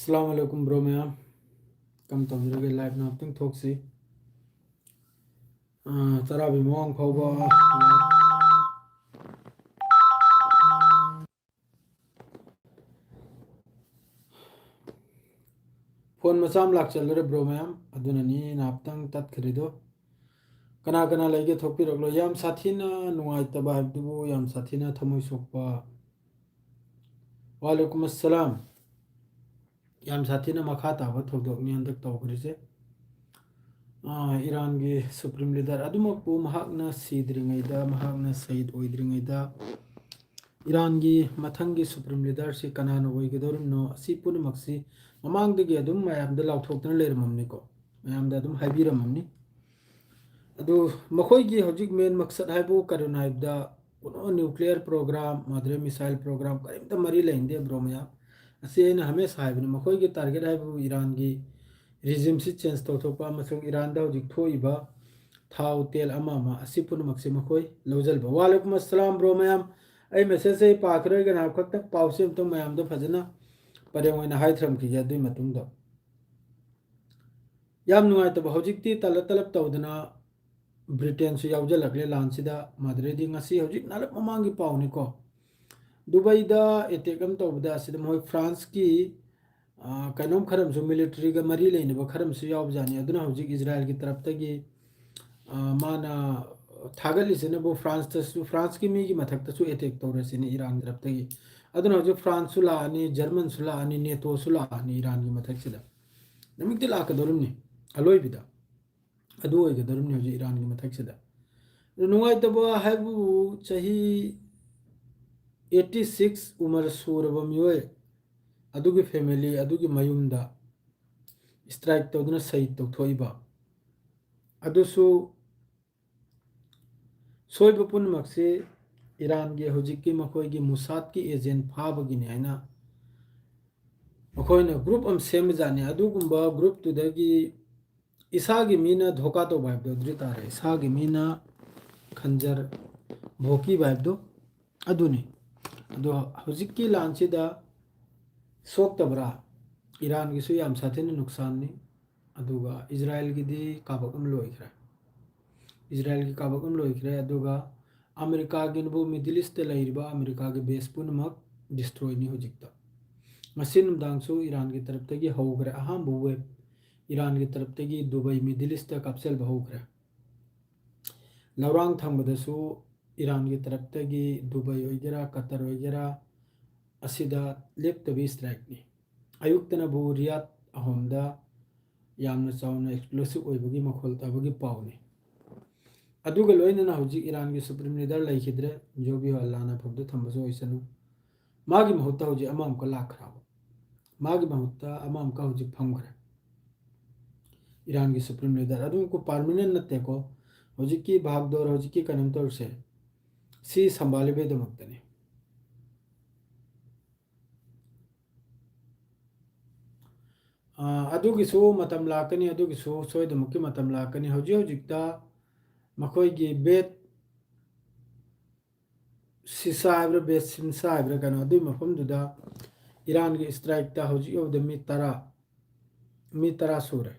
अस्सलाम वालेकुम bro ma'am कम तौजरगे live नाफ्तिंग थोक्सी तराबी मोंग फाउबा phone मचाम लाक चल रे ब्रो मैम अदुननी नाफ्तंग तत खरीदो कना कना लेगे थोपी रगलो याम साथीना नुआइतबा हबदुबो याम साथीना थमोय सोकपा वालेकुम अस्सलाम याम साथीना मखा ताबा थोदोकनी अंदक तौकरिसे ईरान की सुप्रीम लीडर अदुमकपु महाकना सीद्रिंगैदा महाकना शहीद ओइद्रिंगैदा ईरान की मथंग की सुप्रीम लीडर से कनानो ओइगदोरनो असि पुनमक्सी ममांगदगी अदुम मयामदा लाउथोक्तना लेरममनिको मयामदा अदुम हाइबिरममनि अदु मखोयगी हौजिक मेन मकसद हाइबो करुन हाइबदा कोनो न्यूक्लियर प्रोग्राम मदरे मिसाइल प्रोग्राम करिमता मरी लेंदे ब्रो मयाम असि अइना हमेशा हाइबनि मखोयगी टारगेट हाइबो ईरान की रिजिम से चेंज तौथोपा अमसुंग ईरान दा हौजिक थोइबा थाउ तेल अमा असि पुनमक्सी मखोय लौजलबा वालेकुम अस्सलाम ब्रो मयाम अई मैसेज से पाखरोय गना खत पाउसे तो मयाम दो फजना परेंग ओइना हाइथ्रम की दुई मतुंग द याम नुआइतबा हौजिकती तलब तलब तौदना ब्रिटेन से याउजलकले लानसिदा मदरेदी ngasi हौजिक नालप ममांगी पाउनिको दुबई दा एटेकम तौबदा असिदा मोय फ्रांस की कनोम खरम जो मिलिट्री का मरी लेने खरम से यावजानी अदुना हौजिक इजराइल की तरफ तगी माना थागलिसिने बो फ्रांस की मी की मथक तसु एटेक तौरसिने ईरान तरफ तगी अदुना हौजिक फ्रांस सुला अनि जर्मन सुला अनि नेटो सुला अनि ईरान की मथक सिदा नमिकति लाकदोरमनि अलोइबिदा अदु ओइगदोरमनि हौजिक ईरान की मथक सिदा नुवाइतबा हाइबु चही 86 उमर सूरब मियोय अदुगी फैमिली अदुगी मयुमदा स्ट्राइक तौदना सही तौथोइबा अदुसु सोइब पुनमक्से ईरान के हौजिकी मखोयगी मुसाद की एजेंट फाबगिने हैना मखोयना ग्रुप अम सेमजाने अदुगुंबा ग्रुप तुदगी इसागी मीना धोका तो बाइब दो द्रितारे इसागी मीना खंजर भोकी बाइब दो अदुनी अदु हौजिकी लांचिदा सोक्तबरा ईरान की सुयाम साथेन नुकसान नि अदुगा इजराइल की दी काबकम लोइखरा इजराइल की काबकम लोइखरा अदुगा अमेरिका की नुबु मिडिल ईस्ट लैरिबा अमेरिका के बेस पुनमक डिस्ट्रॉय नि होजिकता मसिन दांगसु ईरान की तरफ तगी हौग्रे अहम बुवे ईरान की तरफ तगी दुबई मिडिल ईस्ट कप्सेल बहुग्रे लौरांग थंबदसु ईरान की तरफ तगी दुबई ओइगेरा कतर ओइगेरा असिदा लेप्तबी स्ट्राइक नि अयुक्तना बु रियाद अहोमदा यामना चावना एक्सप्लोसिव ओइबगी मखोल तबगी पावनी अदुगा लोइनना हौजिक ईरान की सुप्रीम लीडर लैखिद्रे जो भी अल्लाहना फबदु थंबसु ओइसनु मागी महत्ता हौजिक अमाम का लाखराव मागी महत्ता अमाम का हौजिक फंगरे ईरान की सुप्रीम लीडर अदुम को परमानेंट नते को हौजिक की भागदौर हौजिक की कनम तौर से सी संभालिबे दमक्तने अदुगिसु मतम लाकनी अदुगिसु सोयदमुकी मतम लाकनी हौजिकता मखोयगी बेत सिसा हाइब्रा बेत सिमसा हाइब्रा कनो अदुई मफमदुदा ईरान की स्ट्राइक ता हौजिक ओबद मी तरा सुरे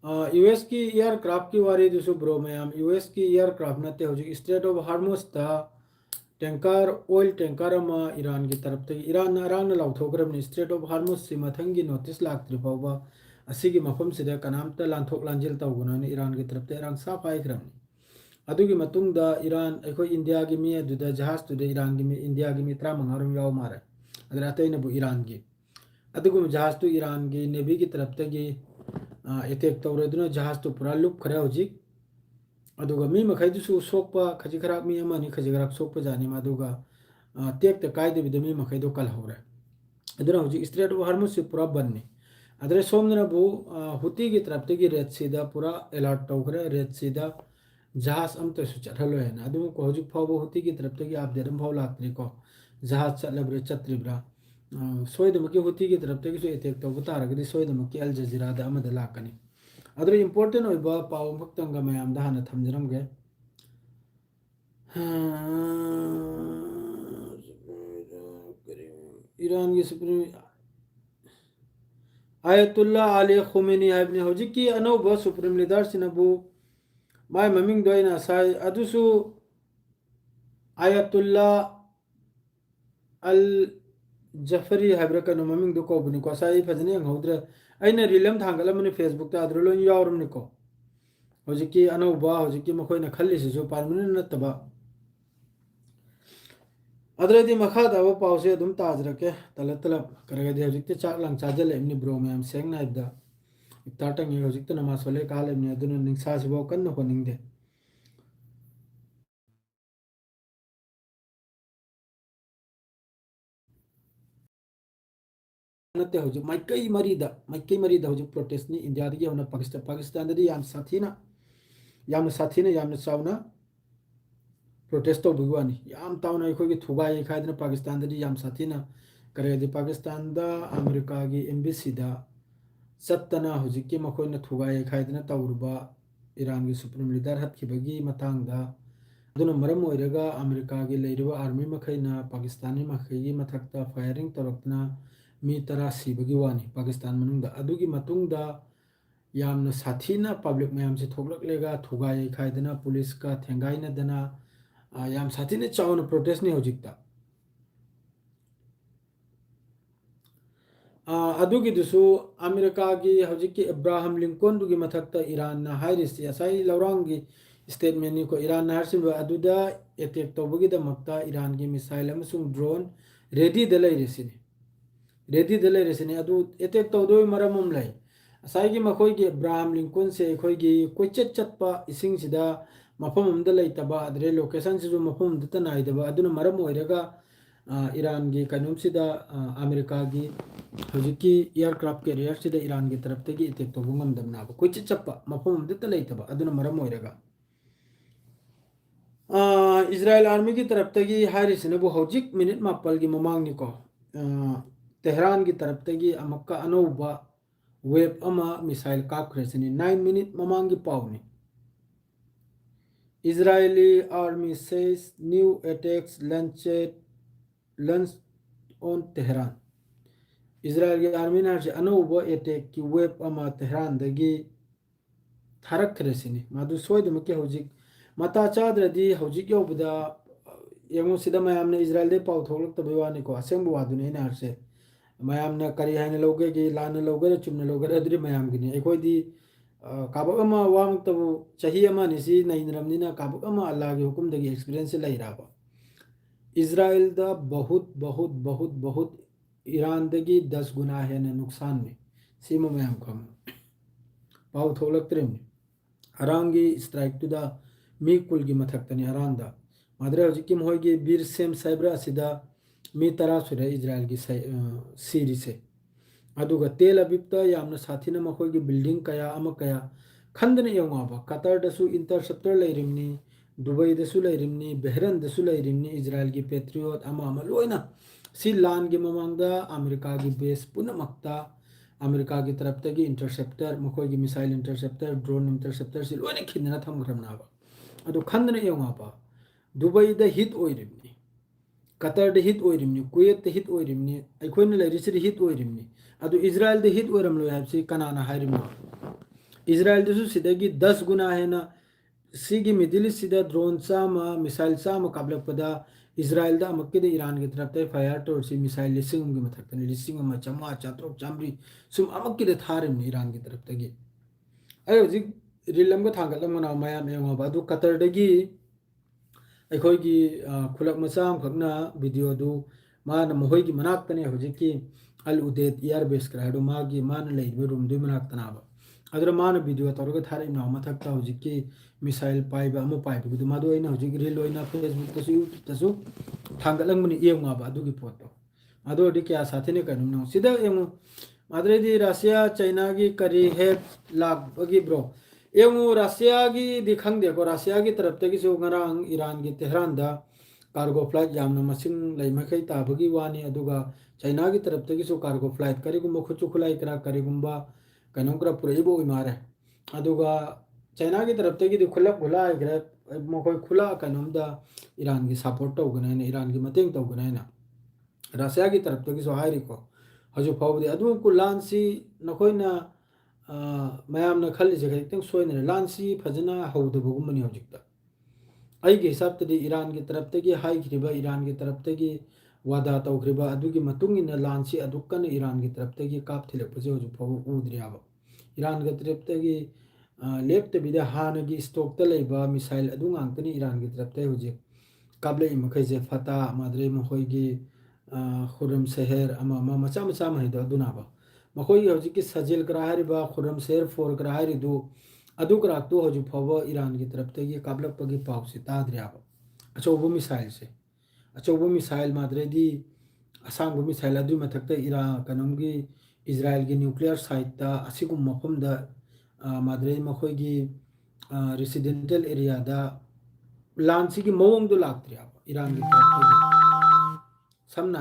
यूएस की एयरक्राफ्ट की वारी दुसु ब्रो मैम यूएस की एयरक्राफ्ट नते हौजिक स्ट्रेट ऑफ हार्मोस ता टैंकर ऑयल टैंकर अमा ईरान की तरफ तक ईरान अरांग लाउथोग्रबनि स्ट्रेट ऑफ हार्मोस से मथंगी नोटिस लाक्ट्रि फावबा असिगी मफम सिदा कनामता लांथोक लांजिल तौगुना ईरान की तरफ अरांग साफ आइग्रबनि अदुगी मतुंगदा ईरान अखोय इंडिया की मी अदुदा जहाज तुदे ईरान की मी इंडिया की मी 35 याव मारे अदर अतैनबु ईरान की अदुगु जहाज तो ईरान की नेवी की तरफ तगी एटेक तौरदुना जहाज तो पूरा लुप खरे हौजिक अदुगा मी मखैदुसु सोकपा खजिखराक मी अमानि खजिखराक सोकपा जानि मादुगा तेक त कायदे बिद मी मखैदो कल हौरे अदुना हौजिक स्ट्रेट ऑफ हार्मोस से पूरा बन्नी अदरे सोमना बु हुती की तरफ तगी रेड सीदा पूरा अलर्ट तौखरे रेड सीदा जहाज अमते सु चथलो है ना अदुम को हौजिक फावबो हुती की तरफ तगी आप देरम फाव लाक्त्रि को जहाज चलब्रे चत्रिब्रा सोयदमकी हुती की तरफ तगी सु एटेक तौब तारगदि सोयदमकी अल जजीरा दा अमदा लाकनी अदर इम्पोर्टेंट ओइबा पाव भक्तंगा मयाम दा हाना थमजरमगे ईरान की सुप्रीम आयतुल्ला अली खुमेनी है हजिकी अनौब सुप्रीम लीडर सिनबु माय ममिंग दोइना साइ अदुसु आयतुल्ला अल जफरी है कनो ममिंग दो कोबनी को साइ फजने हौद्रे अइना रिलम थांगलमनि फेसबुक ता अद्रलो यावरमनि को हजिकी अनौब हजिकी मखोइना खल्लिसिसु परमानेंट नतबा अदरदी मखा दाव पाउसे अदुम ताजरके तलब तलब करगदि हजिकते चाक लंग चाजलेमनि ब्रो मैम सेंग नाइबदा इफ्तारटंग हजिकते नमाज वले कालेमनि अदुन निंसा सिबो कन्न होनिंगदे नते हजिक माइकई मरीदा हजिक प्रोटेस्ट नि इंडिया दगी होना पाकिस्तान ददी याम साथीना याम चावना प्रोटेस्ट तौबुवानी याम तावना अखोगी थुगाई खायदना पाकिस्तान ददी याम साथीना करेदी पाकिस्तान दा अमेरिका की एम्बेसी दा चत्तना हजिक मखोइना थुगाई खायदना तौरुबा ईरान की सुप्रीम लीडर हत्खिबगी मतांगदा अदुना मरम ओइरगा अमेरिका की लेरिबा आर्मी मखैना पाकिस्तानी मखैगी मथक्ता फायरिंग तौरक्तना मी तरा सिबगी वानी पाकिस्तान मनुंगदा अदुगी मतुंगदा यामना साथीना पब्लिक मैम से थोगलकलेगा थुगाई खायदना पुलिस का थेंगाइनदना याम साथीने चावना प्रोटेस्ट ने हजिकता अदुगी दुसु अमेरिका की हजिकी इब्राहिम लिंकन दुगी मथक्ता ईरान ना हाइरिसी असाई लौरांगी स्टेटमेंट नि को ईरान ना हरसिब अदुदा अटैक तौबगी दमक्ता ईरान की मिसाइल अमसुंग ड्रोन रेडी द लैरिसिनी रेडी द लैरिसिनी अदु अटैक तौदोय मरमम लै असाई की मखोई की इब्राहिम लिंकन से अखोई की कोइचत चतपा इसिंग सिदा मफम अमद लैतबा अदरे लोकेशन सिजु मफम अमदता नाइदबा अदुना मरम ओइरगा ईरान की कनुमसिदा अमेरिका की हजिकी एयरक्राफ्ट कैरियर से ईरान की तरफ तक अटैक तौबंगमदबना कोई चप्पा मफम अमदता लैतबा अदुना मरम ओइरगा इजराइल आर्मी की तरफ तक हारिसिनबु हजिक मिनट मापल की ममांगनिको तेहरान की तरफ तक अमक्का अनौबा वेब अमा मिसाइल कापख्रेसिनी 9 मिनट ममांग की पावनी Israeli army says new attacks launched on Tehran. Israel की आर्मी ने अनौब अटैक की वेब अमा तेहरान दगी थारक्खरेसिनी मादु सोयदमके हजिक मता चाद्रदी हजिक योबदा यमो सिदा मयामने इजराइल दे पाउ थोलक्तबे वानिको असेंबु वादुने नारसे मयामने करी हाने लोगे की लाने लोगे चुमने लोगे अदरी मयाम गिनी एकोइदी काबक अमा वामक्तबु चही अमा निसी नैनरमनिना काबक अमा अल्लाह के हुकुम दगी एक्सपीरियंस लैराबा इजराइल दा बहुत बहुत बहुत बहुत ईरान दगी 10 गुना है नुकसान में सीमा मयाम खम पाउ थोलक्तरेमनी अरांगी स्ट्राइक टुदा मी कुल की मथक्तनी अरांदा माद्रे हजिकी मोहगी बीर सेम साइब्रा असिदा मी तरा सुरे इजराइल की सीरी से अदुगा तेल अबिबता यामना साथीना मखोगी बिल्डिंग कया अमा कया खंदने यंगाबा कतर दसु इंटरसेप्टर लैरिमनी दुबई दसु लैरिमनी बहरन दसु लैरिमनी इजराइल की पेट्रियट अमा अमा लोइना सी लान की ममांगदा अमेरिका की बेस पुनमक्ता अमेरिका की तरफ तक इंटरसेप्टर मखोगी मिसाइल इंटरसेप्टर ड्रोन इंटरसेप्टर से लोइना खिन्ना थमग्रमनाबा अदु खंदने यंगाबा दुबई द हिट ओइरिमनी कतर द हिट ओइरिमनी कुवैत द हिट ओइरिमनी अखोइना लैरिसिरि हिट ओइरिमनी अदु इजराइल द हिट ओइरमलो हाबसी कनाना हाइरिमो इजराइल दसु सिदगी 10 गुना हेना सिगी मिडिल ईस्ट सिदा ड्रोन चामा मिसाइल चामा काबलपदा इजराइल दा अमक्के ईरान की तरफ ते फायर टोर्सी मिसाइल लिसिंग की मथक्तने लिसिंग अमा चमा चात्रोक चामरी सुम अमक्के थारिमनी ईरान की तरफ तगी अय हजिक रिलम को थांगलमना मायाम एंगबा अदु कतर दगी अखोगी खुलक मचाम खकना वीडियो दु मान मोहगी मनाक्तने हजिकी अल उदेद एयरबेस क्राइडो मागी मान लेबे रूम दु मनाक्तनाबा अदर मान वीडियो तौरग थारिना मथक्ता हजिकी मिसाइल पाइबा अमो पाइबा दु मादो अइना हजिक रील ओइना फेसबुक तसु यूट्यूब तसु थांगलंगमनि एंगाबा अदुगी पोतो अदो दि क्या साथेने कनुम सिदा एंगु माद्रेदी रशिया चाइना की करी हेड लाग बगी ब्रो एंगु रशिया की दिखंग देखो रशिया की तरफ तक जो ngरang ईरान की तेहरान दा कार्गो फ्लाइट यामना मसिंग लैमखै ताबगी वानी अदुगा चाइना की तरफ तक जो कार्गो फ्लाइट करिगुम खुचु खुलाई करा करिगुम्बा कनों करा पुरैबो इमारे अदुगा चाइना की तरफ तक खुलक खुला इग्रे मखोय खुला कनोम दा ईरान की सपोर्ट तौगना ईरान की मतेंग तौगना रशिया की तरफ तक हाईरिको हजू फाउदी अदु को लानसी नखोइना मैम खलीजे खितंग सोइने लानसी फजना हौदबगुमनी हजिकता अगे हिसाब तदी ईरान की तरफ तगी हाईखिबा ईरान की तरफ तगी वादा तौखिबा अदुगी मतुंगिन लानसी अदुकन ईरान की तरफ तगी काप थिलकपजे हजू फाउ उद्रियाबा ईरान की तरफ तगी लेप्तबिदा हानगी स्टॉक तलेबा मिसाइल अदु ngang ईरान की तरफ तगी हजू काबले मखैजे फता माद्रे मखोइगी खुरम शहर अमा मचा मचा महिदो अदुनाबा मखोइगी हजूकी सजिल कराहारिबा खुरम शहर फोर कराहारिदु अदु करातो हजू फाव ईरान की तरफ तगी काबलपगी पाउसे ताद्रियाबा अचौबो मिसाइल से अचौबो मिसाइल माद्रेदी असांग मिसाइल अदु मथक्ता ईरान कनमगी इजराइल की न्यूक्लियर साइट असिगुम मफमदा माद्रे मखोइगी रेसिडेंशियल एरिया दा लांसी की मवंग लाक्ट्रियाबा ईरान की तरफ समना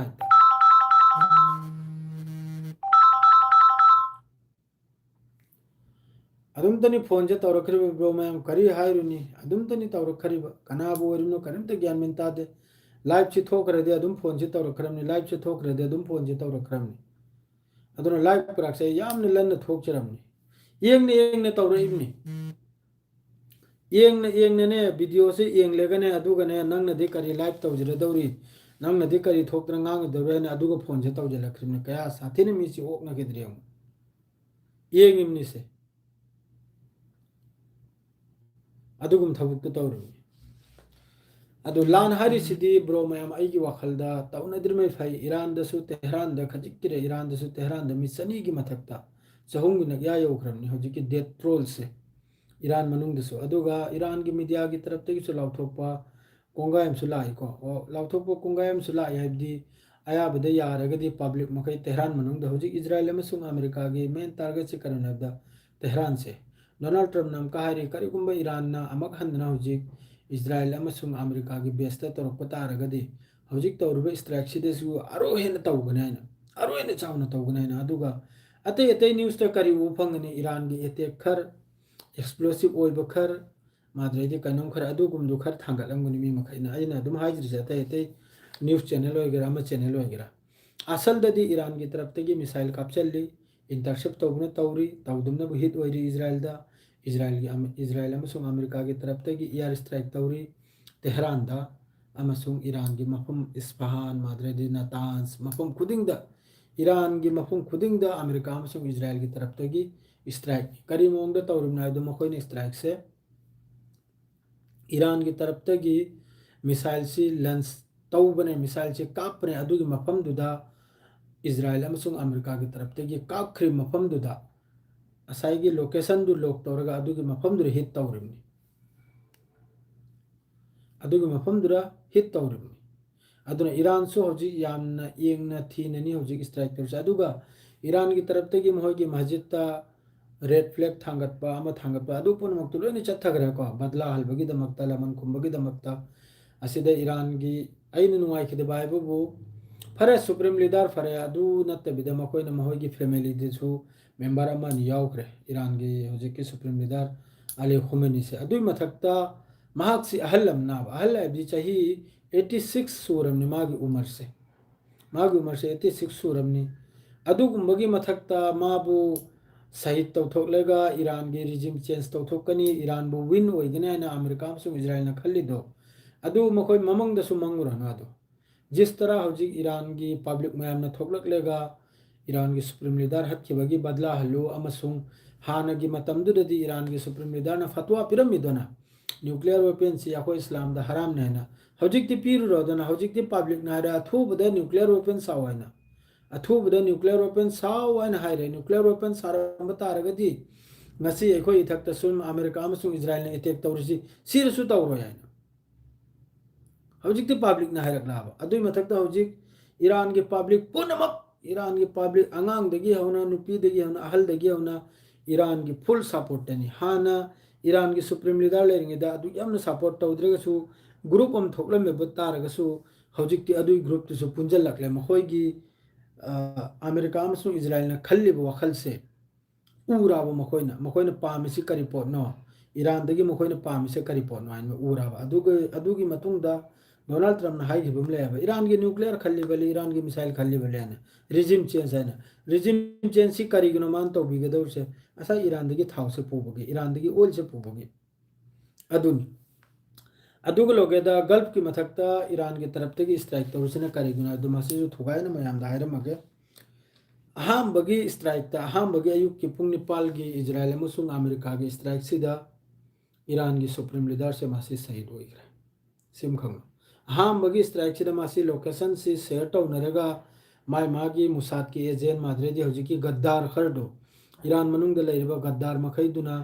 अदुमतनी फोन से तौरखरिब ब्रो मैम करी हायरुनी अदुमतनी तौरखरिब कनाबो वरिनो करिमत ज्ञान मिन तादे लाइव से थोकरदे अदुम फोन से तौरखरमनी लाइव से थोकरदे अदुम फोन से तौरखरमनी अदुना लाइव प्राक्से यामने लन्न थोकचरमनी येंगने तौरइबनी येंगने ने वीडियो से येंग लेगने अदुगने नंगने दे करी लाइव तौजरदौरी नंगने दे करी थोकत्र ngang दौरने अदुगा फोन से तौजलखरिमनी कया साथीने मिसी ओकना केद्रियम येंगिमनी से अदुगुम थबुक तौरमी अदु लान हारिसिदी ब्रो मैम आइगी वाखलदा तौनद्रिमै फै ईरान दसु तेहरान द खजिक्किरे ईरान दसु तेहरान द मिसनी की मथक्ता चहुंग नगया योखरमनी होजिकी डेथ ट्रोल से ईरान मनुंग दसु अदुगा ईरान की मीडिया की तरफ तगिसु लाउथोपा कोंगायम सुलाइको ओ लाउथोपा कोंगायम सुलाई हाइबदी अयाबद यारगदी पब्लिक मखै तेहरान मनुंग द होजिक इजराइल अमसुंग अमेरिका की मेन टारगेट से करनबदा तेहरान से डोनाल्ड ट्रम्प नाम कहारी करिगुंबा ईरान ना अमक हंदना होजिक इजराइल अमसुंग अमेरिका की बेस्ता तौरप तारगदी होजिक तौरब स्ट्राइक सिदसु अरो हेन तौगनायना अरो हेन चावना तौगनायना अदुगा अतै अतै न्यूज़ त करी उफंगनी ईरान की अटैक खर एक्सप्लोसिव ओइब खर माद्रेदी कनम खर अदुगुम खर थांगलंगनी मी मखैना अइना अदुम हाइजरिसे अतै अतै न्यूज़ चैनल वगैरह अमा चैनल वगैरह असल ददी ईरान की तरफ तगी मिसाइल कापचल्ली इंटरसेप्ट तौबना तौरी तौदुमना हिट ओइरी इजराइल दा इजराइल अमसुंग अमेरिका की तरफ तगी एयर स्ट्राइक तौरी तेहरान दा अमसुंग ईरान की मफम इस्फहान माद्रेदी नातांस मफम खुदिंग दा ईरान की मफम खुदिंग दा अमेरिका अमसुंग इजराइल की तरफ तगी स्ट्राइक करी मोंग दा तौरुमना दो मखोइने स्ट्राइक से ईरान की तरफ तगी मिसाइल से लंच तौबने मिसाइल से कापने अदुगी मफम दुदा इजराइल अमसुंग अमेरिका की तरफ तगी कापख्रि मफम दुदा असाइगी लोकेशन दु लोक तौरगा अदुगी मफम दुर हिट तौरिमनी अदुगी मफम दुरा हिट तौरिमनी अदुना ईरान सो होजि यामना येंगना थीननी होजि स्ट्राइक तौरसे अदुगा ईरान की तरफ तगी मोहगी मस्जिद ता रेड फ्लैग थांगतपा अमा थांगतपा अदु पुनमक्तु लोइनि चथगरे को बदला हलबगी दमक्ता लमन खुंबगी दमक्ता असिदा ईरान की अइन नुवाई खिदे बायबु फरे सुप्रीम लीडर फरे अदु नत्तबिदा मखोइना मोहगी फैमिली दिसु मेंबर अमन याउखरे ईरान की होजिकी सुप्रीम लीडर अली खुमैनी से अदुई मथक्ता महाक से अहल अबदी चाही 86 सूरमनी मागी उम्र से 86 सूरमनी अदुगुंबगी मथक्ता माबु शहीद तौथोकलेगा ईरान की रिजिम चेंज तौथोकनी ईरान बु विन ओइगने ना अमेरिका अमसुंग इजराइल ना खल्लिदो अदु मखोइ ममंगदसु मंगुरन अदु जिस तरह होजिक ईरान की पब्लिक मैम ना थोकलकलेगा ईरान की सुप्रीम लीडर हत्खिबगी बदला हल्लो अमसुंग हानगी मतमदुददी ईरान की सुप्रीम लीडर ना फतवा पिरमिदोना न्यूक्लियर वेपन से अखो इस्लाम दा हराम नेना होजिकति पिरुरोदना होजिकति पब्लिक नारा अथुबदा न्यूक्लियर वेपन सावैना अथुबदा न्यूक्लियर वेपन सावैना हाइरे न्यूक्लियर वेपन सारम तारगदी ngasi अखो इथक्ता सुम अमेरिका अमसुंग इजराइल ने अटैक तौरसि सिरसु तौरो याना होजिकति पब्लिक ना हाइरकलाबा अदुई मथक्ता होजिक ईरान के पब्लिक पुनमक ईरान की पब्लिक अंगांग दगी होना नुपी दगी होना अहल दगी होना ईरान की फुल सपोर्ट तनी हाना ईरान की सुप्रीम लीडर लेरिंगे दा अदु यामना सपोर्ट तौद्रेगसु ग्रुप अम थोकलमे बतारगसु हौजिकति अदुई ग्रुप तुसु पुंजल लखले मखोइगी अमेरिका अमसुंग इजराइल ना खल्लिबो वखल से उराबो मखोइना पामिसि करी पोट नो ईरान दगी मखोइना पामिसि करी पोट नो आइन उराबा अदुगी मतुंगदा डोनाल्ड ट्रम्प ने हाई खिबम ले ईरान की न्यूक्लियर खल्ली बले ईरान की मिसाइल खल्ली बले ने रिजिम चेंज है रिजिम चेंज सी करीगनो मान तो बिगदौर से असा ईरान दगी थाव से पोबगे ईरान दगी ऑयल से पोबगे अदुनी अदुग लोगेदा गल्फ की मथकता ईरान की तरफ तगी स्ट्राइक तौरसने करीगनो दुमासी जो थुगायन मयाम दायरमगे अहम बगी स्ट्राइक ता अहम बगी अयुक की पुंग निपाल की इजराइल अमसुंग अमेरिका की स्ट्राइक सिदा ईरान की सुप्रीम लीडर से मासी शहीद हो गए सिम खंग अहम बगी स्ट्राइक सिदा मासी लोकेशन से शेयर तौनरेगा माय मागी मुसाद की एजेंट माद्रेदी हजिकी गद्दार खरदो ईरान मनुंग द लेरिबा गद्दार मखैदुना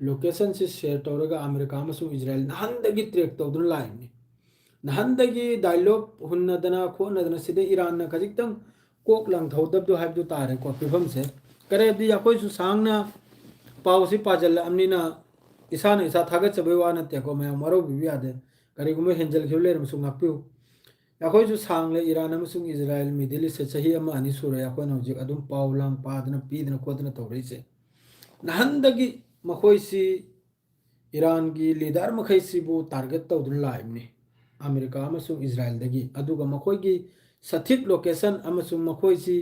लोकेशन से शेयर तौरगा अमेरिका अमसुंग इजराइल नहंदगी ट्रैक तौदुन लाइनी नहंदगी डायलॉग हुन्नदना खोनदना सिदे ईरान न खजिक्तंग कोक लंग थौदबदो हाइबदो तारे को फिभम से करेदी अखोइसु सांगना पावसी पाजल अमनिना इसाना इसा थागचबे वा नते को मैं मरो बिबि आदे करिगुम हेंजल खिवले मसु ngappiu अखोइसु सांगले ईरान अमसुंग इजराइल मिडिल ईस्ट सही अमा अनि सुरे अखोन हजिक अदुम पावलांग पादना पीदना कोदना तौरैसे नहंदगी मखोइसी ईरान की लीडर मखैसिबु टारगेट तौदुन लाइबनी अमेरिका अमसुंग इजराइल दगी अदुगा मखोइगी सथिक लोकेशन अमसुंग मखोइसी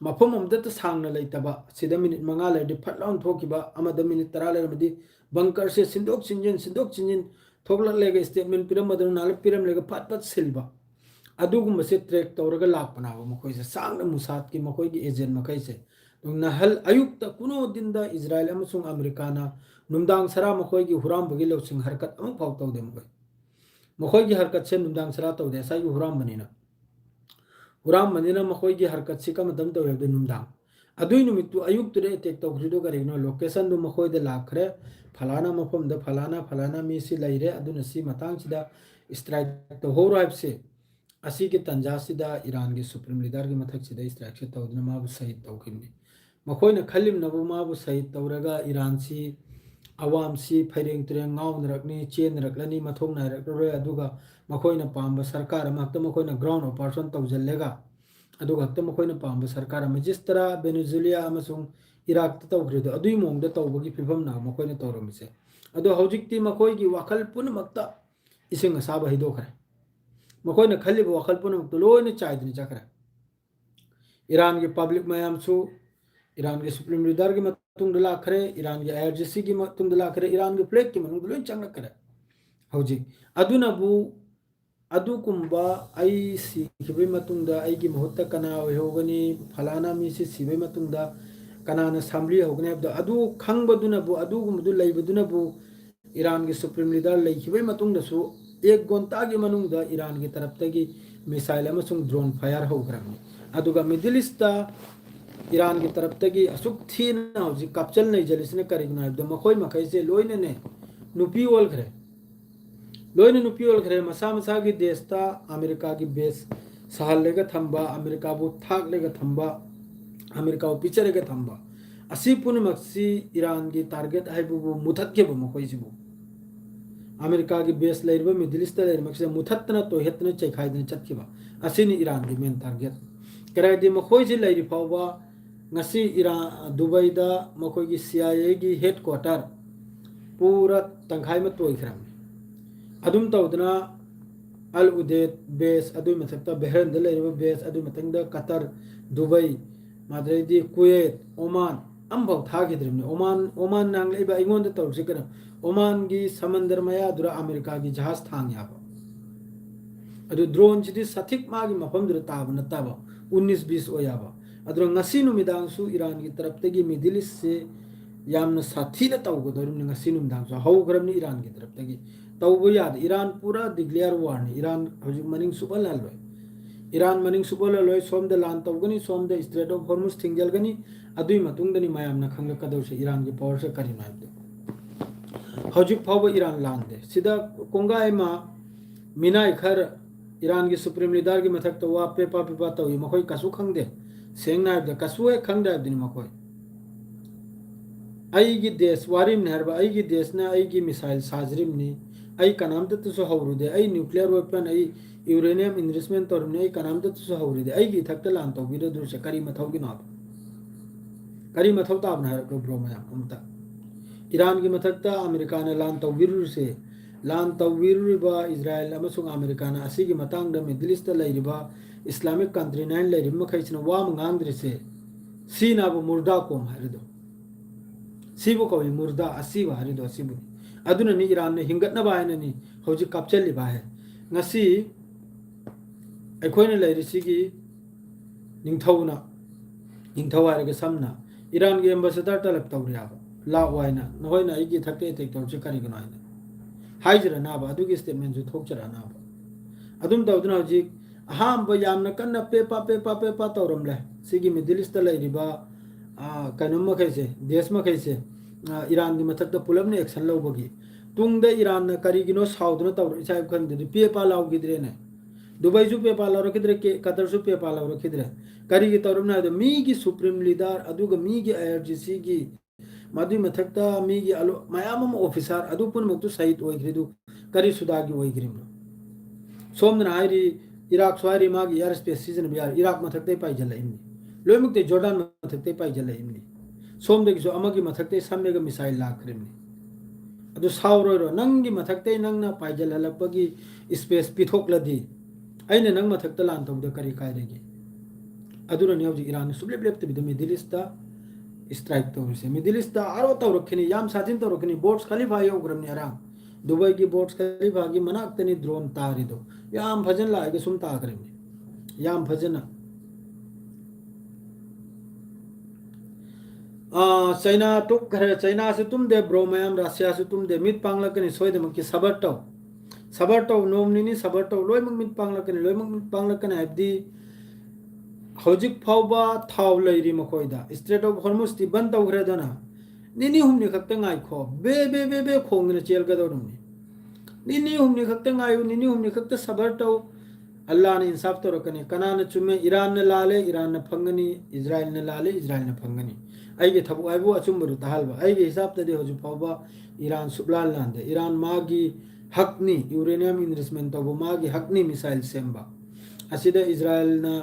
मफम अमदत सांगना लेतबा सिदा मिनिट मंगा लेदि फटलाउन थोकिबा अमद मिनिट 10 लेरमदि बंकर से सिंदोक चिंजिन थोकला लेगा स्टेटमेंट पिरम मदन नाल पिरम लेगा फट फट सिलबा अदुगुम से ट्रैक तौरगा लापनाबा मखोइसे सांगना मुसाद की मखोइगी एजेंट मखैसे नहल अयुक्त कुनो दिनदा इजराइल अमसुंग अमेरिकाना नुमदांग सरा मखोइगी हुराम बगी लौसिंग हरकत अमु फाव तौदे मखोइगी हरकत से नुमदांग सरा तौदे साई हुराम बनिना मखोइगी हरकत से कम दम तौरे नुमदांग अदुई नुमितु अयुक्तुरे अटैक तौखरिदो करिनो लोकेशन दु मखोइदे लाखरे फलाना मफम द फलाना मी सि लैरे अदुना सि मतांग सिदा स्ट्राइक तो हो राइब से असी के तंजा सिदा ईरान की सुप्रीम लीडर की मथक सिदा स्ट्राइक से तौदना माबु शहीद तौखिनी मखोइना खलिम नबु माबु शहीद तौरगा ईरान सि अवाम सि फैरेंग तुरेंग गाउनरकनी चेनरकलनी मथोंग नायरकरोय अदुगा मखोइना पांबा सरकार अमहक्ता मखोइना ग्राउंड ऑपरेशन तौजल्लेगा अदुगा हक्ता मखोइना पांबा सरकार अम जिस तरह वेनेजुएला अमसुंग इराक तौखरिदो अदुई मोंगदा तौबगी फिभम ना मखोइना तौरमिसे अदो हौजिक्ति मखोइगी वाखल पुनमक्ता इसिंग असाबा हिदोखरे मखोइना खल्लिबा वाखल पुनमक्ता लोइना चाइदनि चखरे ईरान के पब्लिक मयामसु ईरान के सुप्रीम लीडर की मतुंग लाखरे ईरान के आईआरजीसी की मतुंग लाखरे ईरान के फ्लैग की मनुंग लोइन चंगलखरे हौजिक अदुनबु अदुकुंबा आई सिखिबै मतुंगदा आईगी महत्ता कना होगनी फलाना मी से सिबै मतुंगदा कनाना सामली होगने अबदा अदु खंगबदुनबु अदुगुमदु लैबदुनबु ईरान के सुप्रीम लीडर लैखिबै मतुंगदसु एक गोंता की मनुंगदा ईरान की तरफ तगी मिसाइल अमसुंग ड्रोन फायर होग्रामनी अदुगा मिडिल ईस्ट ईरान की तरफ तगी असुक थीना हौजी कापचल नै जलिसने करिगना अबदा मखोइ मखैसे लोइनने नुपी ओलखरे लोइन नुपी ओलखरे मसा मसा की देशता अमेरिका की बेस सहल लेगा थंबा अमेरिका बु थाक लेगा थंबा अमेरिका बु पिक्चर लेगा थंबा असी पुनमक्सी ईरान की टारगेट हाइबु मुथत के मखोइसिबु अमेरिका की बेस लेरबा मिडिल ईस्ट लेरमक्से मुथतना तो हेतना चैखाइदन चतखिबा असिनी ईरान की मेन टारगेट कराइदि मखोइसि लेरि फावबा ngasi ईरान दुबई दा मखोइ की CIA की हेडक्वार्टर पूरा तंखाई में तोइखरम अदुम तौदना अल उदेद बेस अदुई मथक्ता बहरन द लेरिबा बेस अदुई मतंगदा कतर दुबई माद्रेदी कुवैत ओमान अम्बौ थागिद्रिमने ओमान नांग लेबा इगोंद तौरसि करम ओमान की समंदर मया दुरा अमेरिका की जहाज थांग याबा अदु ड्रोन सिदि सथिक मागी मफम दुरा ताब नताबा 19-20 ओयाबा अदुरा ngasi नुमिदांगसु ईरान की तरफ तगी मिडिल ईस्ट से यामना साथीना तौगदरुमने ngasi नुमिदांगसु हौग्रमनि ईरान की तरफ तगी तौबो याद ईरान पूरा डिक्लेयर वार ने ईरान हजु मनिंग सुबल हलबे ईरान मनिंग सुबल लोय सोमदा लान तौगनी सोमदा स्ट्रेट ऑफ हॉर्मुज थिंगजलगनी अदुई मतुंगदनी मायामना खंगकदौसे ईरान की पावर से करिनाइबदो हजु फावबा ईरान लान दे सिदा कोंगाइमा मिनाई खर ईरान की सुप्रीम लीडर की मथक तो वा पेपा तौई मखोई कसु खंगदे सेंगनाइबदे कसु है खंगदाइबदनी मखोई आईगी देश वारिम नहरबा आईगी देश ना आईगी मिसाइल साजरिमनी आई कनामदतसु हौरुदे आई न्यूक्लियर वेपन आई यूरेनियम इन्वेस्टमेंट तौरमने आई कनामदतसु हौरुदे आईगी थक्ता लान तौबिरदुरसे करी मथौगी नाब करी मथौ ताब नहर को ब्रो मया अमता ईरान की मथक्ता अमेरिका ने लान तौबिरुसे लान तौवीरुरिबा इजराइल अमसुंग अमेरिका ना असिगी मतंग द मिडिल ईस्ट लेरिबा इस्लामिक कंट्री नाइन लेरिब मखैसना वाम ngangrese सीना बु मुर्दा कोम हरिदो सिबु को मुर्दा असिबा हरिदो सिबु अदुना नि ईरान ने हिंगतना बायना नि हौजि कापचली बा है ngasi अखोइना लेरिसिगी निंगथौना निंगथौ हारगे समना ईरान के एम्बेसडर तलब तौरियाबा ला वाइना नहोइना इगी थके टेक तौचे करिगनो आइना हाइजरा नाबा अदुगी स्टेटमेंट जु थोकचरा नाबा अदुम तौदना हौजि अहाम ब यामना कन्ना पेपा तौरमले सिगी मिडिल ईस्ट लेरिबा कनुम मखैसे देश मखैसे ईरान की मथक पुलबने एक्शन लौबगी तुंगदे ईरान न करिगिनो साउदना तौर इसाइब खंदि पेपा लाउगिद्रेने दुबई सु पेपा लाउरखिद्रे के कतर सु पेपा लाउरखिद्रे करिगी तौरमना दो मी की सुप्रीम लीडर अदुगा मी की आईआरजीसी की मदुई मथकता मी की अलो मयाम ऑफिसर अदु पुनमुक्तु सहित ओइग्रिदु करी सुदागी ओइग्रिमो सोमदना हाइरी इराक स्वारी मागी एयर स्पेस सीजन बियार इराक मथकते पाइजल इमनी लोइमुक्ते जॉर्डन मथकते पाइजल इमनी सोमदगी सो अमगी मथकते सम्मेग मिसाइल लाखरिमनी अदु साउरोरो नंगी मथकते नंगना पाइजल हलपगी स्पेस पिथोकलदी अइने नंग मथकते लान तौद करी कायरेगी अदुरा न्याउजी ईरान सुब्लेब लेप्ते बिद मिडिल ईस्ट स्ट्राइक तौरसे मिडिल ईस्ट आरो तौरखनी याम साजिन तौरखनी बोर्ड्स खलीफा योग्रमनी आराम दुबई की बोर्ड्स खलीफा की मनाक्तनी ड्रोन तारिदो याम फजन लागे सुम ताकरेमनी याम फजना चाइना तुक घर चाइना से तुम दे ब्रो मैम रशिया से तुम दे मित पांगलकनी सोयदम की सबरटो नोमनी सबरटो लोयमक मित पांगलकनी लोयमक मित पांगलकनी हबदी हौजिक फावबा थाव लैरी मखोइदा स्ट्रेट ऑफ हॉर्मुज ती बंद तौग्रेदना निनी हुमनी खक्ते ngaइखो बे खोंगने चेलगदोरुमनी निनी हुमनी खक्ते ngaयु निनी हुमनी खक्ते सबरटो अल्लाह ने इंसाफ तो रखने कनान चुमे ईरान ने लाले ईरान ने फंगनी इजराइल ने लाले इजराइल ने फंगनी आइगे थबु आइबो अचुम्बरु तहालबा आइगे हिसाब तदे होजु फावबा ईरान सुबलाल लांदे ईरान मागी हकनी यूरेनियम इन्वेस्टमेंट तबु मागी हकनी मिसाइल सेम्बा असिदे इजराइल ना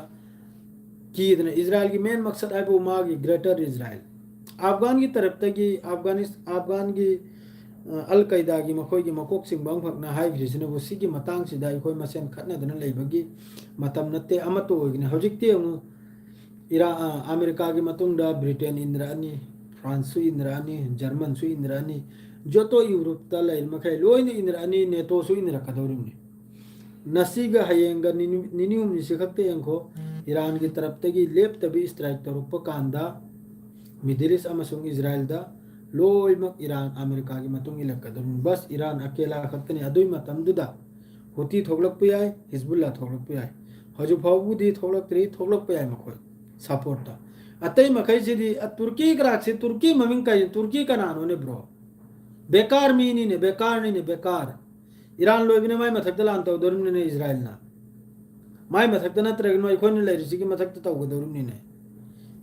कीदने इजराइल की मेन मकसद आइबो मागी ग्रेटर इजराइल अफगान की तरफ तगी अफगान की अल कायदा की मखोई की मकोक सिंह बंगफकना हाइग्रिसने वो सिगी मतंग सिदा इखोई मसेन खतनदना लेबगी मतम नत्ते अमतो ओइगने हौजिकते इरा अमेरिका की मतुंगदा ब्रिटेन इंद्रानी फ्रांस सु इंद्रानी जर्मन सु इंद्रानी जोतो यूरोप ता लैर मखै लोइने इंद्रानी नेटो सु इंद्रा कदौरिमनी नसीगा हयेंगा निनिउम निसिखते एंखो ईरान की तरफ तगी लेप तभी स्ट्राइक तरुप कांदा मिडिल ईस्ट अमसुंग इजराइल दा लोइमक ईरान अमेरिका की मतुंग इलकदुम बस ईरान अकेला खतनी अदुई मतमदुदा हुती थोगलक याय हिजबुल्ला थोगलक याय हजु फावबुदी थोगलक याय मखोय सपोर्ट ता अतई मखै सिदी तुर्की ग्राक से तुर्की ममिंग का तुर्की का नानो ने ब्रो बेकार मीनी ने बेकार ईरान लोइबने माय मथकदलान तो दरुमने ने इजराइल ना माय मथकदना तरगनो इखोन लेरिसिगी मथकत तौगदरुमने ने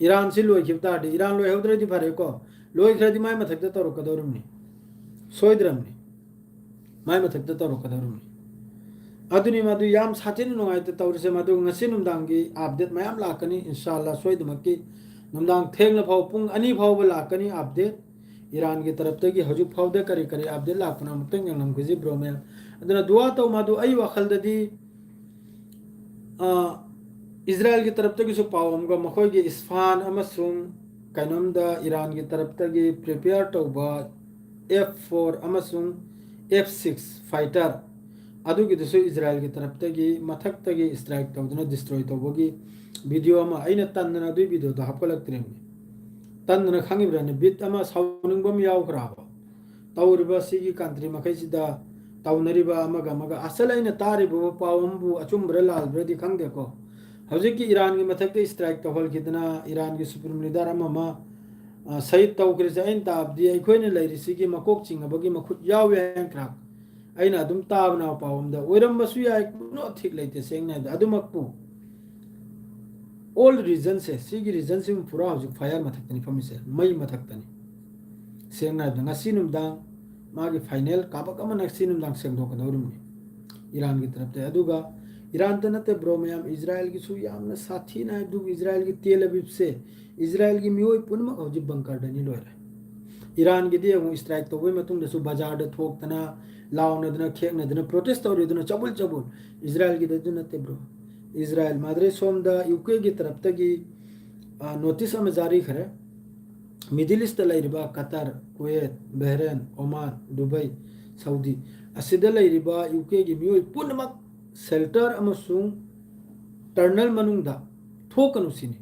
ईरान से लोई खिबताडे ईरान लोई हौद्रदी फरे को लोई खरदी माय मथकत तौरकदरुमने सोइद्रमने माय मथकत तौरकदरुमने अदुनी मदु याम साथिन नुगाइते तौरसे मदु ngasi नुमदांगी अपडेट मयाम लाकनी इंशाल्लाह सोइदमकी नुमदांग थेंगला फाव पुंग अनि फाव लाकनी अपडेट ईरान की तरफ तगी हजु फाव दे करी अपडेट लाकना मुतंग नम गुजी ब्रो में अदना दुआ तो मदु आई वखलददी इजराइल की तरफ तगी सु पावमगा मखोय की इस्फान अमसुंग कनमदा ईरान की तरफ तगी प्रिपेयर तौबा F4 अमसुंग F6 फाइटर अदुगी दसु इजराइल की तरफ तगी मथक तगी स्ट्राइक तौदना डिस्ट्रॉय तौबगी वीडियो अमा आइना तन्ना दुई वीडियो दा हपलक्तरेमनी तन्ना खंगिब्राने बिट अमा साउनिंगबम यावखराबा तौरिबा सिगी कंट्री मखैसिदा तौनरिबा अमगा असल आइना तारिबो पावमबु अचुम्ब्र लालब्रदी खंगदेको हौजिक की ईरान की मथकते स्ट्राइक तौहल कितना ईरान की सुप्रीम लीडर अमा सहित तौखरिसे आइन ताबदी अखोइने लैरिसिगी मकोक चिंगबगी मखुत यावे एंक्राक अइना अदुम ताबना पावमदा ओइरमबसु याय नो ठीक लेते सेंगना अदुमकपु ऑल रीजन से सिगी रीजन से पूरा हौजिक फायर मथकतनी फमिसे मई मथकतनी सेंगना ngasi नुमदांग मागी फाइनल काबक अमा नक्सी नुमदांग सेंगदोकदौरुमनी ईरान की तरफ ते अदुगा ईरान तो नते ब्रो मैम इजराइल की सु यामना साथी ना दु इजराइल की तेल अबीब से इजराइल की मियोय पुनम हौजिक बंकर दनी लोयरा ईरान की दियो स्ट्राइक तो वे मतुंग दसु बाजार द थोकतना लाउनदना खेकनदना प्रोटेस्ट तौरिदना चबुल चबुल इजराइल की ददु नते ब्रो इजराइल मादरे सोमदा यूके की तरफ तगी नोटिस अम जारी खरे मिडिल ईस्ट लैरिबा Qatar Kuwait Bahrain Oman Dubai Saudi असिदा लैरिबा यूके की मियोय पुनमक शेल्टर अमसुंग टर्नल मनुंगदा थोकनु सिनी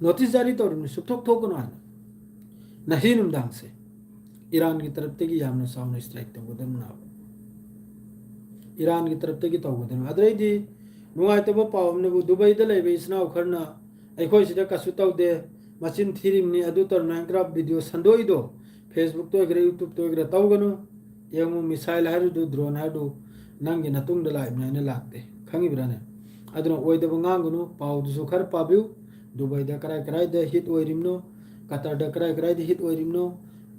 नोटिस जारी तौरनु सुथोक थोकनु हाना नही नुमदांग से ईरान की तरफ तगी यामना साउन स्ट्राइक तंगोदम ना ईरान की तरफ तगी तौगोदम अदरैदी नुआइतबो पावमनबु दुबई द लैबे इसना उखरना अखोय सिदा कसु तौदे मचिन थीरिमनी अदु तर नाइक्राफ्ट वीडियो संदोइदो फेसबुक तो ग्रे यूट्यूब तो ग्रे तौगनु यमु मिसाइल हारुदु ड्रोन हारुदु नंगी नतुंग द लाइब नाइने लागते खंगी ब्राने अदुना ओइदबो nganगनु पावदुसु खर पाबिउ दुबई द कराय कराय द हिट ओइरिमनो कतर द कराय कराय द हिट ओइरिमनो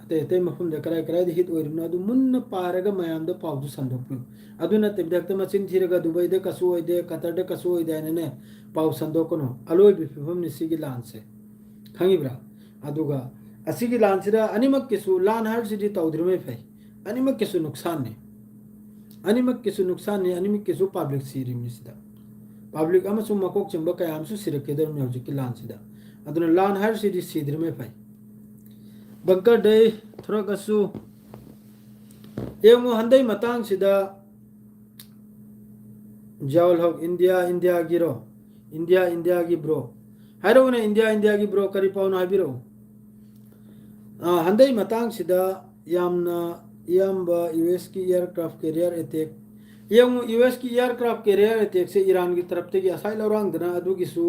अते अते मफुम द कराय कराय द हिट ओइरिमनो अदु मुन्न पारगा मयाम द पावदु संदोकपिउ अदुना तेबदक्ත मचिन थीरगा दुबई द कसु ओइदे कतर द कसु ओइदे ने पाव संदोकनो अलोय बिफिफम निसिगी लानसे खंगिब्रा अदुगा असिगी लानसिदा अनिमक किसु लान हर सिदी तौद्रमे फै अनिमक किसु नुकसान ने अनिमक किसु पब्लिक सिरिमनिसिदा पब्लिक अमसु मकोक चिंबा कयामसु सिरकेदर में हौजिकी लानसिदा अदुना लान हर सिदी सिद्रमे फै बंकर दे थ्रगसु एमु हंदै मतंग सिदा जावल हक इंडिया गिरो इंडिया की ब्रो हाइरो ने इंडिया की ब्रो करी पाउन हाबिरो हंदै मतंग सिदा यामना यंबा यूएस की aircraft carrier attack young US की एयरक्राफ्ट कैरियर अटैक से ईरान की तरफ ते असाई लौरांग दना अदुगिसु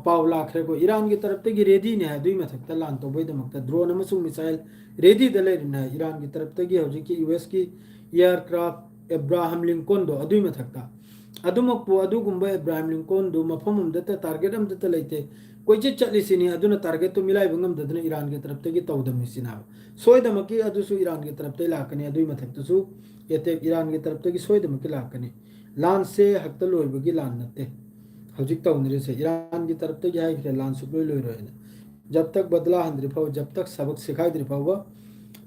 पाव लाखरे को ईरान की तरफ ते रेडी ने दुई मथक लान तो बोई दमक ड्रोन अमसुंग मिसाइल रेडी द लेरिना ईरान की तरफ ते हौजी की यूएस की एयरक्राफ्ट एब्राहम लिंकन दो अदुई मथक अदुमकपु अदुगुंबा एब्राहम लिंकन दो मफम उमदत टारगेट अमदत लेते कोइचे चलिसिनी अदुना टारगेट तो मिलाई बंगम ददना ईरान की तरफ ते तौदम सिना सोयदमकी अदुसु ईरान की तरफ ते लाकनी अदुई मथक्तसु एते ईरान की तरफ ते सोयदमकी लाकनी लान से हक्त लोइबगी लान नते हौजिक तौनरे से ईरान की तरफ ते हाय के लान सुलोय लोय रहना जब तक बदला हंद्रि फाव जब तक सबक सिखाई द्रि फाव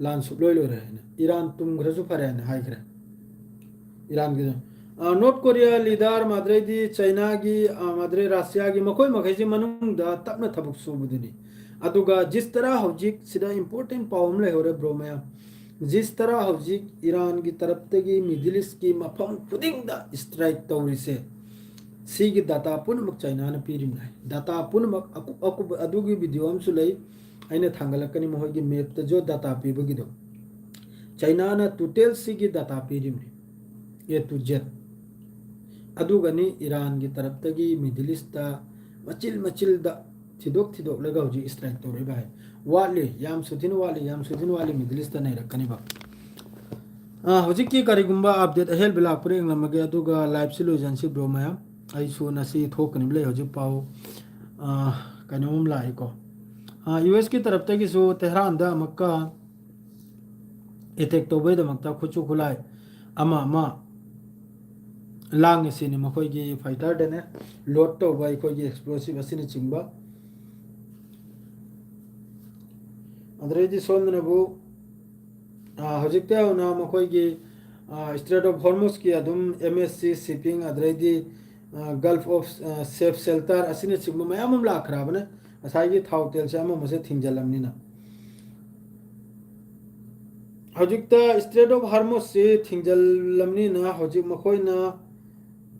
लान सुलोय लोय रहना ईरान तुम घरसु फरेन हाय करे ईरान की नॉर्थ कोरिया लीडर माद्रेदी चाइना की माद्रे रशिया की मकोई मखैसे मनुंग दा तपना थबुक सुबुदनी अदुगा जिस तरह हौजिक सिदा इंपोर्टेंट पावम ले होरे ब्रो मैं जिस तरह हौजिक ईरान की तरफ तगी मिडिल ईस्ट की मफम खुदिंग दा स्ट्राइक तौरी से सी की डाटा पुनमक चाइना न पीरिम नाय डाटा पुनमक अकुब अदुगी वीडियो हम सुलै आइने थांगलकनी मोहय की मैप त जो डाटा पीबगिदो चाइना न टोटल सी की डाटा पीरिम ए टू जेड अदुगनी ईरान की तरफ तगी मिडिल ईस्ट मचिल दा थिदोक लगा हौजी स्ट्राइक तौरे बाय वाली याम सुथिन वाली मिडिल ईस्ट नै रखनी बा हौजी की करिगुंबा अपडेट अहेल बिला पुरे इंगलमगे अदुगा लाइव सिलोजनसी ब्रो मया आइसु नसी थोकनी ले हौजी पाओ कनोम लाइको यूएस की तरफ तगी सो तेहरान दा मक्का अटैक तौबे द मक्ता खुचु खुलाय अमा लांग सिनी मखोगी फाइटर देने लोड तो बाई खोगी एक्सप्लोसिव असिनी चिंबा अदरेदी सोलनबु हजिकते होना मखोगी स्ट्रेट ऑफ हॉर्मुज की अदुम एमएससी शिपिंग अदरेदी गल्फ ऑफ सेफ शेल्टर असिनी चिंबा मयाम लाखराबने असाई थाउ तेल से अमा मसे थिंजलमनिना हजिकता स्ट्रेट ऑफ हॉर्मुज से थिंजलमनिना हजिक मखोइना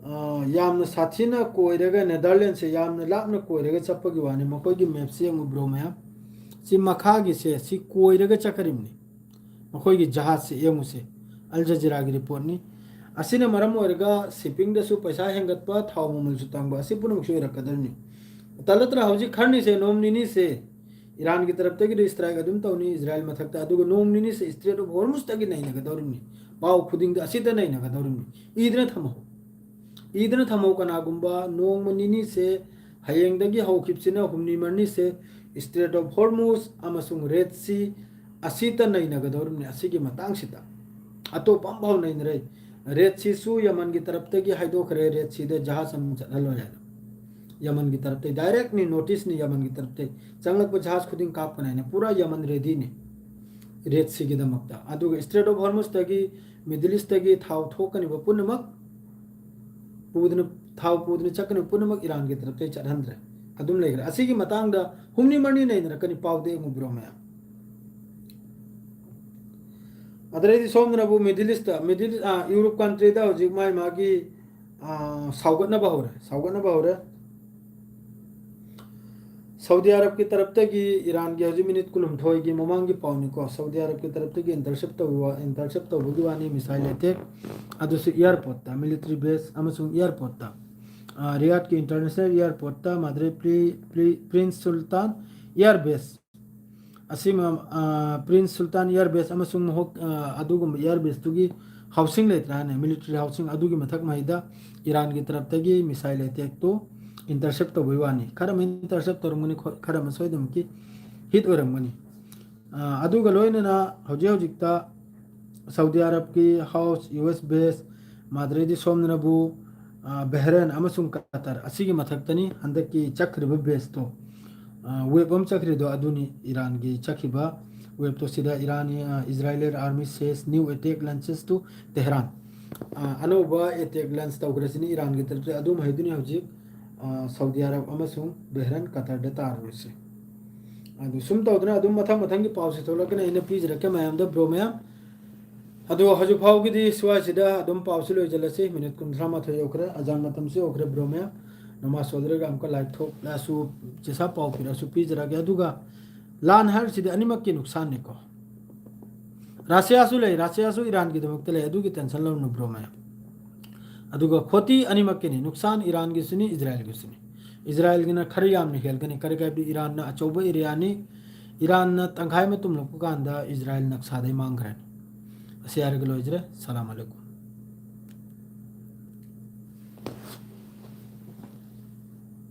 यामना साथीना कोइरगा नेदरलैंड से यामना लापना कोइरगा चप्पगी वाने मखोगी मैप से ब्रो मया सी मखागी से सी कोइरगा चकरिमनी मखोगी जहाज से एमु से अल जजीरा की रिपोर्ट नि असिने मरम ओरगा शिपिंग दसु पैसा हेंगतपा थाव ममल सु तांगबा असि पुनमुक सोय रकदरनी तलतरा हौजी खरनी से नोमनिनी से ईरान की तरफ तगी स्ट्राइक अदुम तौनी इजराइल मथकता अदुगा नोमनिनी से स्ट्रेट ऑफ हॉर्मुज तगी नहीं नगदौरनी पाव खुदिंग असिदा नहीं नगदौरनी ईदना थमो कनागुंबा नोंगमनिनी से हयेंगदगी हौखिपसिना हुमनी मरनी से स्ट्रेट ऑफ हॉर्मुज अमसुंग रेड सी असिता नहीं नगदौरनी असिगी मतंगसिता अतो पंभाव नहीं रे रेड सी सु यमन की तरफ तगी हाइदोखरे रेड सी दे जहाज हम चललो है यमन की तरफ ते डायरेक्ट नी नोटिस नी यमन की तरफ ते चंगलक जहाज खुदिंग काप कनाने पूरा यमन रेडी ने रेड सिगिदमक्ता अदुगा स्ट्रेट ऑफ हॉर्मुज तगी मिडिल ईस्ट तगी थाव थोकनिबा पुनमक पुदन थाव पुदन चकन पुनमक ईरान की तरफ से चढ़ंद्रे अदुम लेग्रे असिगी मतांगदा हुमनी मरनी नहीं कनी पावदे मुब्रो में अदरेदी सोमनबु मिडिल ईस्ट यूरोप कंट्री दा होजिक माय मागी साउगतना बहुरे सऊदी अरब की तरफ तक ईरान की हजी मिनट कुलुमथोय की ममांग की पावनी को सऊदी अरब की तरफ तक इंटरसेप्ट तौबगी वानी मिसाइल अटैक अदुसु एयरपोर्ट ता मिलिट्री बेस अमसुंग एयरपोर्ट ता रियाद की इंटरनेशनल एयरपोर्ट ता माद्रे प्रिंस सुल्तान एयर बेस असीमा प्रिंस सुल्तान एयर बेस अमसुंग होक अदुगुम एयर बेस तुगी हाउसिंग लेत्राने मिलिट्री हाउसिंग अदुगी मथक माइदा ईरान की तरफ तक मिसाइल अटैक तो इंटरसेप्ट तौबई वानी खरम इंटरसेप्ट तौरमनी खरम सोयदम की हिट ओरमनी अदुगा लोइनना हौजे हौजिकता सऊदी अरब की हाउस यूएस बेस माद्रेदी सोमनबु बहरेन अमसुंग कतर असिगी मथक्तनी हंदक की चक्रिब बेस तो वेबम चक्रिदो अदुनी ईरान की चखिबा वेब तो सीधा ईरानी Israel army says new attack launches to Tehran अनोबा अटैक लॉन्च तौग्रसिनी ईरान की तरफ से अदुम हैदुनी हौजिक सऊदी अरब अमसुंग बहरन कतर दे तारुसे अदु सुम तौदना अदुम मथंग की पाउसे थोलकने इन पीज रखे मैम द ब्रो मैम अदु हजु फाउगी दी स्वासिदा अदुम पाउसे लो जलसे मिनट 15 माथे ओखरे अजान मतम से ओखरे ब्रो मैम नमा सोदरेगा हमका लाइक थोक लासु जैसा पाउ फिरसु पीज रखे अदुगा लान हर सिदे अनिमक की नुकसान ने को रासियासु ईरान की दमक तले अदुगी टेंशन लो नु ब्रो मैम अदुगा खोती अनिमक के नुकसान ईरान की सुनी इजराइल की सुनी इजराइल की ना खरी याम निकल गनी करे का ईरान ना अचौबा एरियानी ईरान ना तंखाई में तुम लोग को कांदा इजराइल नक्सादे मांग रहे असियार के लो इजरे सलाम अलैकुम।